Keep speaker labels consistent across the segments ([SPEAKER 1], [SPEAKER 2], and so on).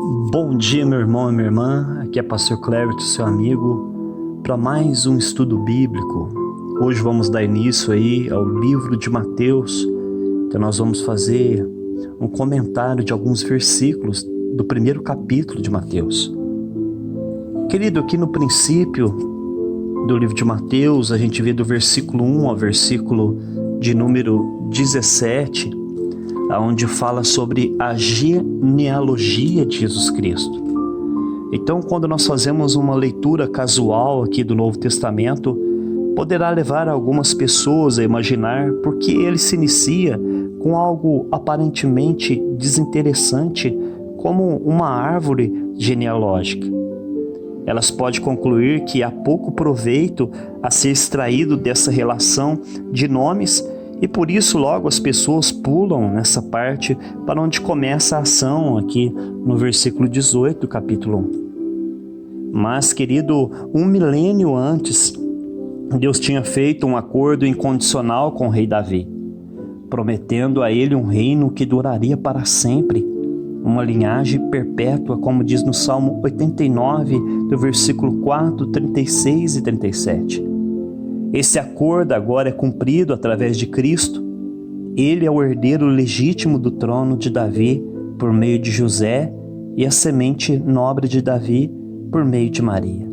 [SPEAKER 1] Bom dia, meu irmão e minha irmã. Aqui é Pastor Clérito, seu amigo, para mais um estudo bíblico. Hoje vamos dar início aí ao livro de Mateus. Então nós vamos fazer um comentário de alguns versículos do primeiro capítulo de Mateus. Querido, aqui no princípio do livro de Mateus, a gente vê do versículo 1 ao versículo de número 17, onde fala sobre a genealogia de Jesus Cristo. Então, quando nós fazemos uma leitura casual aqui do Novo Testamento, poderá levar algumas pessoas a imaginar por que ele se inicia com algo aparentemente desinteressante, como uma árvore genealógica. Elas podem concluir que há pouco proveito a ser extraído dessa relação de nomes e por isso logo as pessoas pulam nessa parte para onde começa a ação aqui no versículo 18 do capítulo 1. Mas, querido, 1 milênio antes, Deus tinha feito um acordo incondicional com o rei Davi, prometendo a ele um reino que duraria para sempre, uma linhagem perpétua, como diz no Salmo 89, do versículo 4, 36 e 37. Esse acordo agora é cumprido através de Cristo. Ele é o herdeiro legítimo do trono de Davi por meio de José e a semente nobre de Davi por meio de Maria.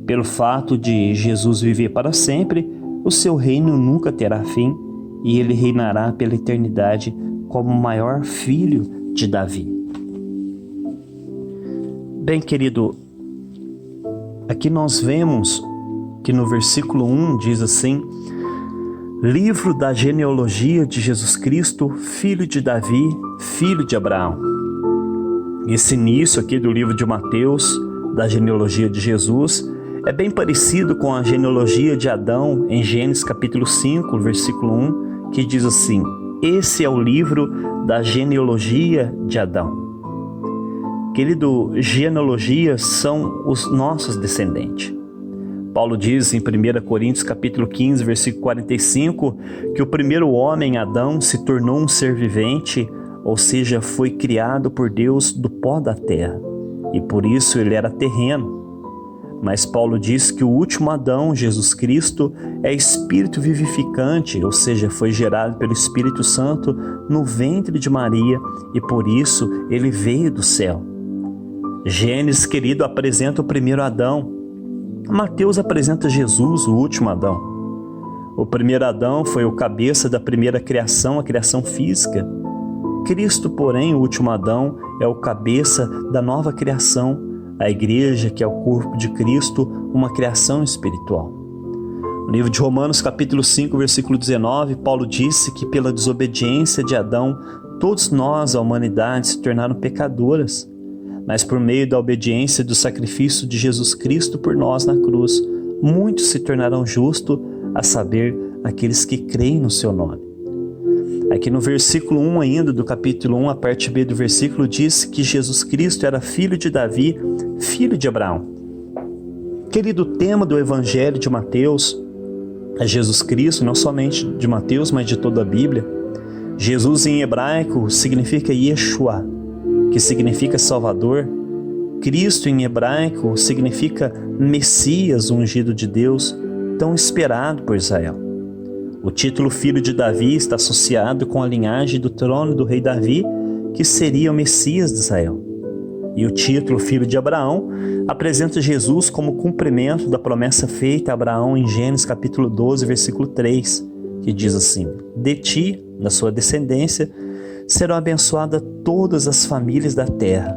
[SPEAKER 1] Pelo fato de Jesus viver para sempre, o seu reino nunca terá fim e ele reinará pela eternidade como o maior filho de Davi. Bem, querido, aqui nós vemos que no versículo 1 diz assim: livro da genealogia de Jesus Cristo, filho de Davi, filho de Abraão. Esse início aqui do livro de Mateus, da genealogia de Jesus, é bem parecido com a genealogia de Adão em Gênesis capítulo 5, versículo 1, que diz assim: esse é o livro da genealogia de Adão. Querido, genealogias são os nossos descendentes. Paulo diz em 1 Coríntios capítulo 15, versículo 45, que o primeiro homem, Adão, se tornou um ser vivente, ou seja, foi criado por Deus do pó da terra, e por isso ele era terreno. Mas Paulo diz que o último Adão, Jesus Cristo, é espírito vivificante, ou seja, foi gerado pelo Espírito Santo no ventre de Maria, e por isso ele veio do céu. Gênesis, querido, apresenta o primeiro Adão. Mateus apresenta Jesus, o último Adão. O primeiro Adão foi o cabeça da primeira criação, a criação física. Cristo, porém, o último Adão, é o cabeça da nova criação, a igreja, que é o corpo de Cristo, uma criação espiritual. No livro de Romanos, capítulo 5, versículo 19, Paulo disse que pela desobediência de Adão, todos nós, a humanidade, se tornaram pecadoras. Mas por meio da obediência do sacrifício de Jesus Cristo por nós na cruz, muitos se tornarão justos, a saber, aqueles que creem no seu nome. Aqui no versículo 1 ainda, do capítulo 1, a parte B do versículo, diz que Jesus Cristo era filho de Davi, filho de Abraão. Querido, o tema do Evangelho de Mateus é Jesus Cristo, não somente de Mateus, mas de toda a Bíblia. Jesus em hebraico significa Yeshua, que significa Salvador. Cristo em hebraico significa Messias, ungido de Deus, tão esperado por Israel. O título Filho de Davi está associado com a linhagem do trono do rei Davi, que seria o Messias de Israel. E o título Filho de Abraão apresenta Jesus como cumprimento da promessa feita a Abraão em Gênesis capítulo 12, versículo 3, que diz assim: de ti, da sua descendência, serão abençoadas todas as famílias da terra.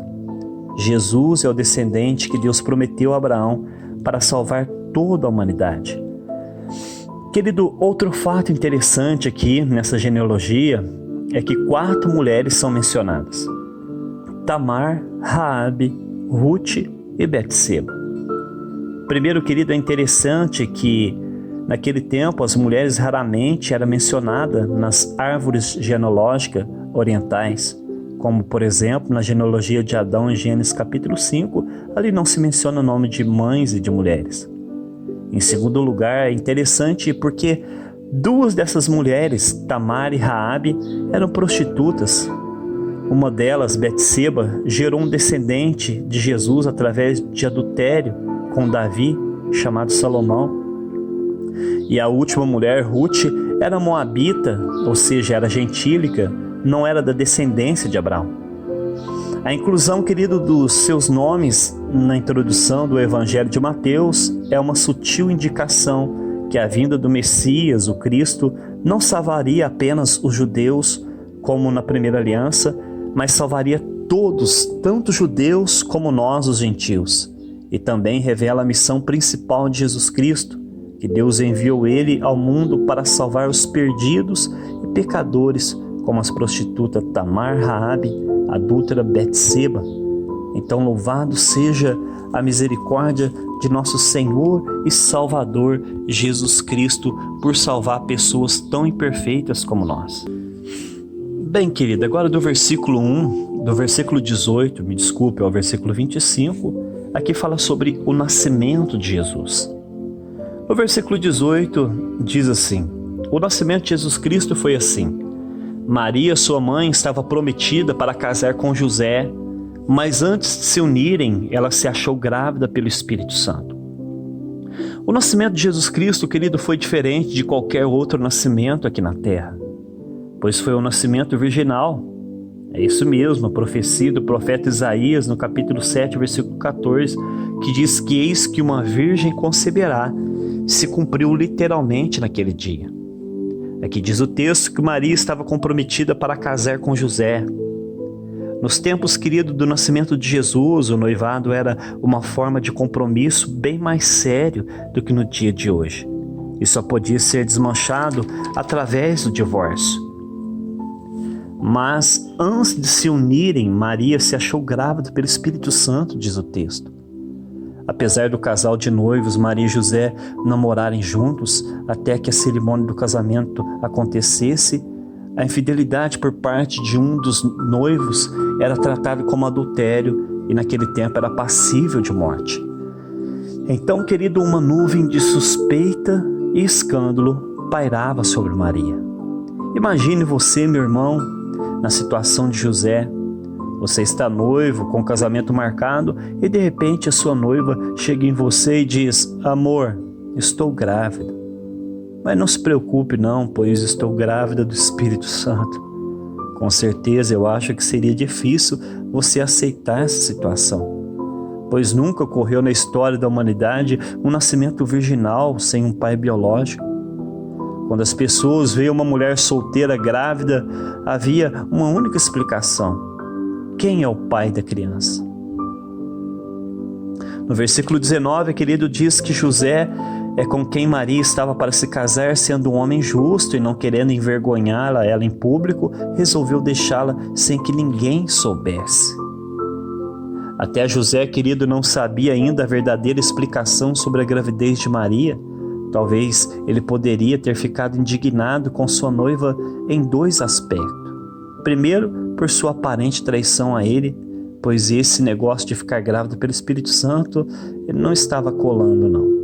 [SPEAKER 1] Jesus é o descendente que Deus prometeu a Abraão para salvar toda a humanidade. Querido, outro fato interessante aqui nessa genealogia é que 4 mulheres são mencionadas: Tamar, Raabe, Ruth e Betseba. Primeiro, querido, é interessante que naquele tempo as mulheres raramente eram mencionadas nas árvores genealógicas orientais, como por exemplo na genealogia de Adão em Gênesis capítulo 5, ali não se menciona o nome de mães e de mulheres. Em segundo lugar, é interessante porque 2 dessas mulheres, Tamar e Raabe, eram prostitutas. Uma delas, Betseba, gerou um descendente de Jesus através de adultério com Davi, chamado Salomão. E a última mulher, Ruth, era moabita, ou seja, era gentílica, não era da descendência de Abraão. A inclusão, querido, dos seus nomes na introdução do Evangelho de Mateus é uma sutil indicação que a vinda do Messias, o Cristo, não salvaria apenas os judeus, como na primeira aliança, mas salvaria todos, tanto judeus como nós, os gentios. E também revela a missão principal de Jesus Cristo, que Deus enviou ele ao mundo para salvar os perdidos e pecadores, como as prostitutas Tamar, Raabe, a adúltera Betseba. Então louvado seja a misericórdia de nosso Senhor e Salvador Jesus Cristo por salvar pessoas tão imperfeitas como nós. Bem, querida, agora do versículo 1, do versículo 18, me desculpe, ao versículo 25, aqui fala sobre o nascimento de Jesus. O versículo 18 diz assim: o nascimento de Jesus Cristo foi assim. Maria, sua mãe, estava prometida para casar com José, mas antes de se unirem, ela se achou grávida pelo Espírito Santo. O nascimento de Jesus Cristo, querido, foi diferente de qualquer outro nascimento aqui na terra, pois foi um nascimento virginal. É isso mesmo, a profecia do profeta Isaías, no capítulo 7, versículo 14, que diz que eis que uma virgem conceberá, se cumpriu literalmente naquele dia. Aqui diz o texto que Maria estava comprometida para casar com José. Nos tempos, querido, do nascimento de Jesus, o noivado era uma forma de compromisso bem mais sério do que no dia de hoje. E só podia ser desmanchado através do divórcio. Mas antes de se unirem, Maria se achou grávida pelo Espírito Santo, diz o texto. Apesar do casal de noivos, Maria e José, namorarem juntos até que a cerimônia do casamento acontecesse, a infidelidade por parte de um dos noivos era tratada como adultério e naquele tempo era passível de morte. Então, querido, uma nuvem de suspeita e escândalo pairava sobre Maria. Imagine você, meu irmão, na situação de José. Você está noivo, com o casamento marcado, e de repente a sua noiva chega em você e diz: amor, estou grávida. Mas não se preocupe não, pois estou grávida do Espírito Santo. Com certeza eu acho que seria difícil você aceitar essa situação, pois nunca ocorreu na história da humanidade um nascimento virginal sem um pai biológico. Quando as pessoas veem uma mulher solteira grávida, havia uma única explicação: quem é o pai da criança? No versículo 19, querido, diz que José é com quem Maria estava para se casar, sendo um homem justo e não querendo envergonhá-la, ela em público, resolveu deixá-la sem que ninguém soubesse. Até José, querido, não sabia ainda a verdadeira explicação sobre a gravidez de Maria. Talvez ele poderia ter ficado indignado com sua noiva em dois aspectos. Primeiro, por sua aparente traição a ele, pois esse negócio de ficar grávida pelo Espírito Santo ele não estava colando, não.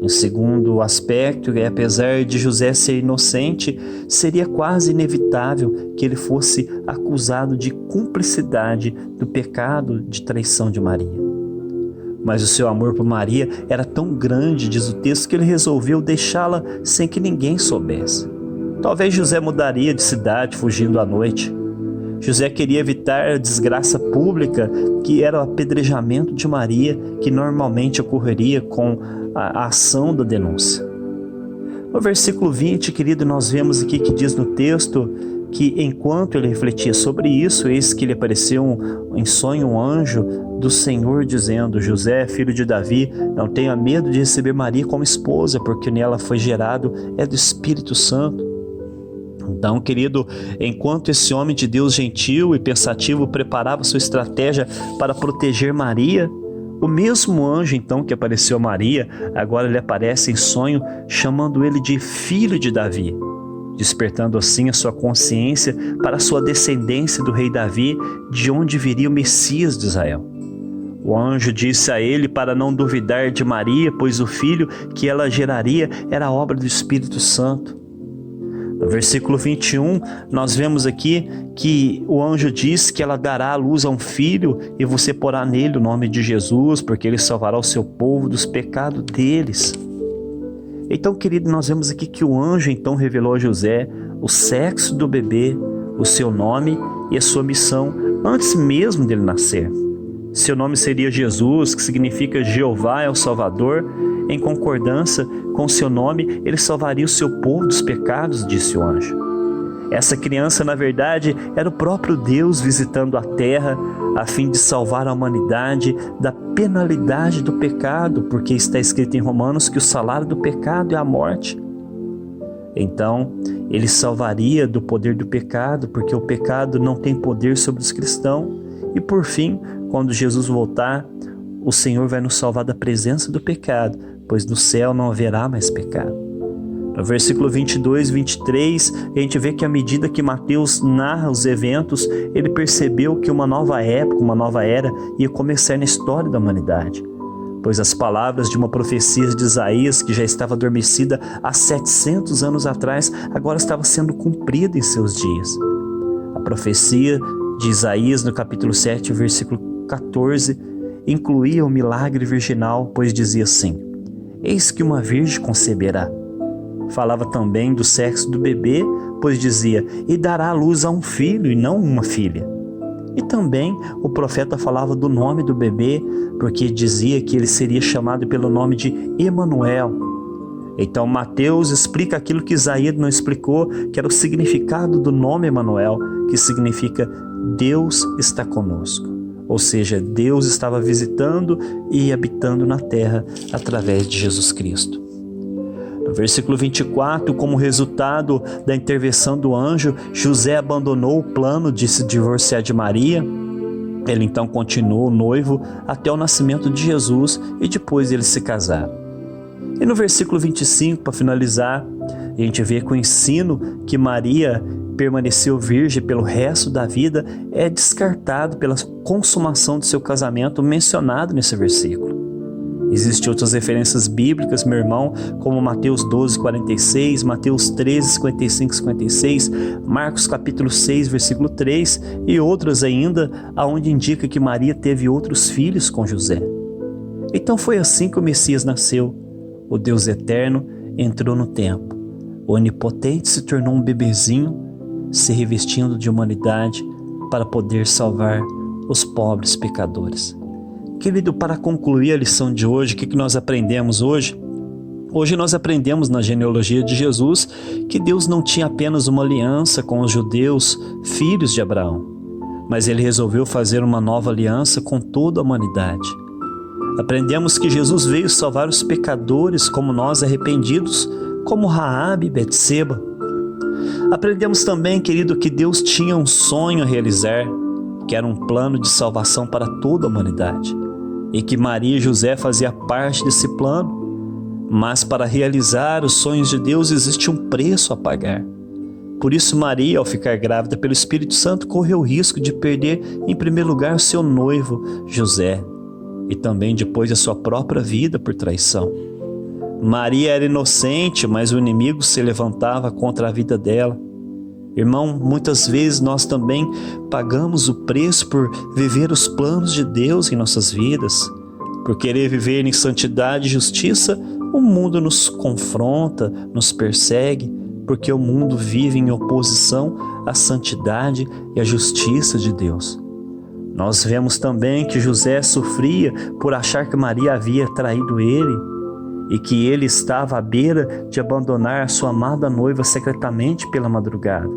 [SPEAKER 1] Em segundo aspecto, apesar de José ser inocente, seria quase inevitável que ele fosse acusado de cumplicidade do pecado de traição de Maria. Mas o seu amor por Maria era tão grande, diz o texto, que ele resolveu deixá-la sem que ninguém soubesse. Talvez José mudaria de cidade fugindo à noite. José queria evitar a desgraça pública que era o apedrejamento de Maria, que normalmente ocorreria com a ação da denúncia. No versículo 20, querido, nós vemos aqui que diz no texto que enquanto ele refletia sobre isso, eis que lhe apareceu em sonho um anjo do Senhor dizendo: José, filho de Davi, não tenha medo de receber Maria como esposa, porque nela foi gerado do Espírito Santo. Então, querido, enquanto esse homem de Deus gentil e pensativo preparava sua estratégia para proteger Maria, o mesmo anjo então que apareceu a Maria, agora lhe aparece em sonho chamando ele de filho de Davi, despertando assim a sua consciência para a sua descendência do rei Davi, de onde viria o Messias de Israel. O anjo disse a ele para não duvidar de Maria, pois o filho que ela geraria era obra do Espírito Santo. No versículo 21, nós vemos aqui que o anjo diz que ela dará à luz a um filho e você porá nele o nome de Jesus, porque ele salvará o seu povo dos pecados deles. Então, querido, nós vemos aqui que o anjo então revelou a José o sexo do bebê, o seu nome e a sua missão antes mesmo dele nascer. Seu nome seria Jesus, que significa Jeová é o Salvador. Em concordância com seu nome, ele salvaria o seu povo dos pecados, disse o anjo. Essa criança, na verdade, era o próprio Deus visitando a terra a fim de salvar a humanidade da penalidade do pecado, porque está escrito em Romanos que o salário do pecado é a morte. Então, ele salvaria do poder do pecado, porque o pecado não tem poder sobre os cristãos. E por fim, quando Jesus voltar, o Senhor vai nos salvar da presença do pecado, pois no céu não haverá mais pecado. No versículo 22 e 23, a gente vê que à medida que Mateus narra os eventos, ele percebeu que uma nova época, uma nova era ia começar na história da humanidade. Pois as palavras de uma profecia de Isaías, que já estava adormecida há 700 anos atrás, agora estava sendo cumprida em seus dias. A profecia de Isaías, no capítulo 7, versículo 14, incluía o milagre virginal, pois dizia assim: eis que uma virgem conceberá. Falava também do sexo do bebê, pois dizia, e dará à luz a um filho e não uma filha. E também o profeta falava do nome do bebê, porque dizia que ele seria chamado pelo nome de Emanuel. Então Mateus explica aquilo que Isaías não explicou, que era o significado do nome Emanuel, que significa Deus está conosco. Ou seja, Deus estava visitando e habitando na terra através de Jesus Cristo. No versículo 24, como resultado da intervenção do anjo, José abandonou o plano de se divorciar de Maria. Ele então continuou noivo até o nascimento de Jesus e depois eles se casaram. E no versículo 25, para finalizar, a gente vê que o ensino que Maria permaneceu virgem pelo resto da vida é descartado pela consumação do seu casamento mencionado nesse versículo. Existem outras referências bíblicas, meu irmão, como Mateus 12, 46, Mateus 13, 55 e 56, Marcos capítulo 6, versículo 3 e outras ainda, onde indica que Maria teve outros filhos com José. Então foi assim que o Messias nasceu. O Deus eterno entrou no tempo. O onipotente se tornou um bebezinho, se revestindo de humanidade para poder salvar os pobres pecadores. Querido, para concluir a lição de hoje, o que nós aprendemos hoje? Hoje nós aprendemos na genealogia de Jesus que Deus não tinha apenas uma aliança com os judeus, filhos de Abraão, mas ele resolveu fazer uma nova aliança com toda a humanidade. Aprendemos que Jesus veio salvar os pecadores como nós arrependidos, como Raabe e Betseba. Aprendemos também, querido, que Deus tinha um sonho a realizar, que era um plano de salvação para toda a humanidade, e que Maria e José faziam parte desse plano. Mas para realizar os sonhos de Deus existe um preço a pagar. Por isso Maria, ao ficar grávida pelo Espírito Santo, correu o risco de perder em primeiro lugar o seu noivo José, e também depois a sua própria vida por traição. Maria era inocente, mas o inimigo se levantava contra a vida dela. Irmão, muitas vezes nós também pagamos o preço por viver os planos de Deus em nossas vidas. Por querer viver em santidade e justiça, o mundo nos confronta, nos persegue, porque o mundo vive em oposição à santidade e à justiça de Deus. Nós vemos também que José sofria por achar que Maria havia traído ele e que ele estava à beira de abandonar a sua amada noiva secretamente pela madrugada.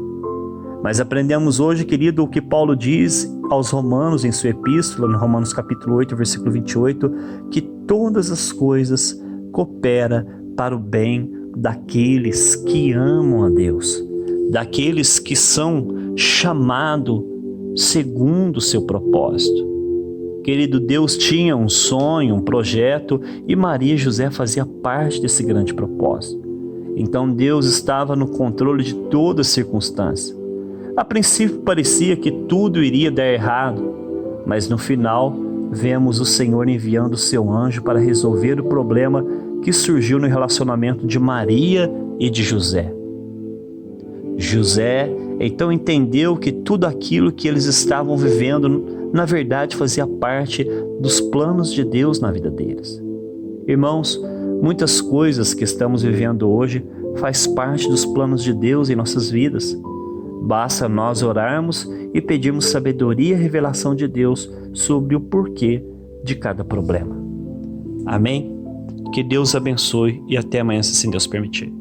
[SPEAKER 1] Mas aprendemos hoje, querido, o que Paulo diz aos Romanos em sua epístola, no Romanos capítulo 8, versículo 28, que todas as coisas cooperam para o bem daqueles que amam a Deus, daqueles que são chamados segundo o seu propósito. Querido, Deus tinha um sonho, um projeto, e Maria e José faziam parte desse grande propósito. Então Deus estava no controle de todas as circunstâncias. A princípio parecia que tudo iria dar errado, mas no final vemos o Senhor enviando o seu anjo para resolver o problema que surgiu no relacionamento de Maria e de José. José então entendeu que tudo aquilo que eles estavam vivendo, na verdade, fazia parte dos planos de Deus na vida deles. Irmãos, muitas coisas que estamos vivendo hoje faz parte dos planos de Deus em nossas vidas. Basta nós orarmos e pedirmos sabedoria e revelação de Deus sobre o porquê de cada problema. Amém? Que Deus abençoe e até amanhã, se assim Deus permitir.